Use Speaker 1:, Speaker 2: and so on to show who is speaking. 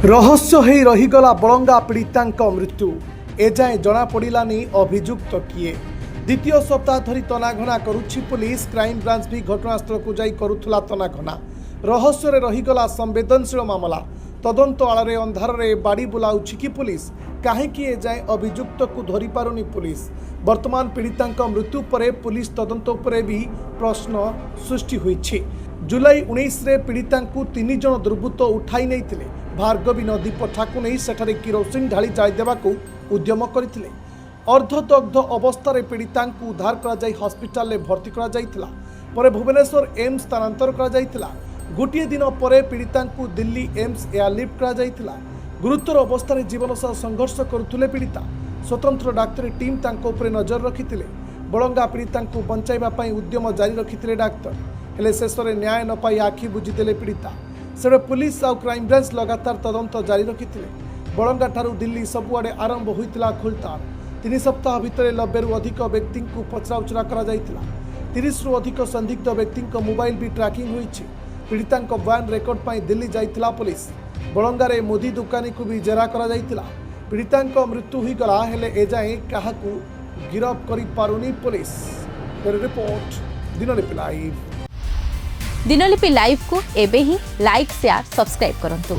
Speaker 1: रहस्य ही रहीगला बलंगा पीड़ितांक मृत्यु एजाए जनापड़ानी अभियुक्त किए। द्वितीय सप्ताह धरी तनाघना करुछि पुलिस। क्राइम ब्रांच भी घटनास्थल को जाई करुथुला तनाघना। रहस्य रहीगला संवेदनशील मामला। तदंत आଳରେ अंधारे बाड़ी बुलाउछि कि पुलिस कहीं एजाए अभियुक्त को धरी पारुनी पुलिस। वर्तमान पीड़ितांक मृत्यु पर पुलिस तदंत उपरे भी प्रश्न सृष्टि होइछि। जुलाई 19 रे पीड़ितांकु 3 जन दुर्बृत्त उठाई नहीं भार्गवी नदी पठाकु नहीं सेठारे किरोसिन ढाली जाई देबाकू उद्यम करथिले। अर्धदग्ध अवस्था पीड़ितांकु उद्धार करा जाई हॉस्पिटल रे भर्ती करा जाइथिला। परे भुवनेश्वर एम्स स्थानांतर करा जाइथिला। गोटे दिन पर पीड़ितांकु दिल्ली एम्स एयरलिफ्ट करा जाइथिला। गुरुतर अवस्था जीवन सह संघर्ष करुथिले पीड़िता। स्वतंत्र डाक्तरी टीम तांको उपरे नजर रखिथिले। बलंगा पीड़ितांकु बंचाइबा पई उद्यम जारी रखिथिले डाक्तर। हेले शेष में न्याय न पाई आखि बुझीदेले पीड़िता। से पुलिस और क्राइम ब्रांच लगातार तदंत जारी रखिथिले। बलंगा ठारू दिल्ली सबुआडे आरंभ होइतिला खोलताड़। 3 सप्ताह भितर 90 रु अधिक व्यक्ति को पचराउचरा करा जाइतिला। 30 रु अधिक संदिग्ध व्यक्ति मोबाइल भी ट्रैकिंग होइछि। पीड़िता बयान रेकर्ड पाई दिल्ली जाइतिला पुलिस। बलंगारे मुदी दुकानी को भी जेरा करा जाइतिला। पीड़िता मृत्यु हो गला हेले एजाए काहाकू गिरफ करि पारुनी police. Report Dinalipi live.
Speaker 2: Dinalipi live को एबे ही लाइक शेयर सब्सक्राइब करंतु।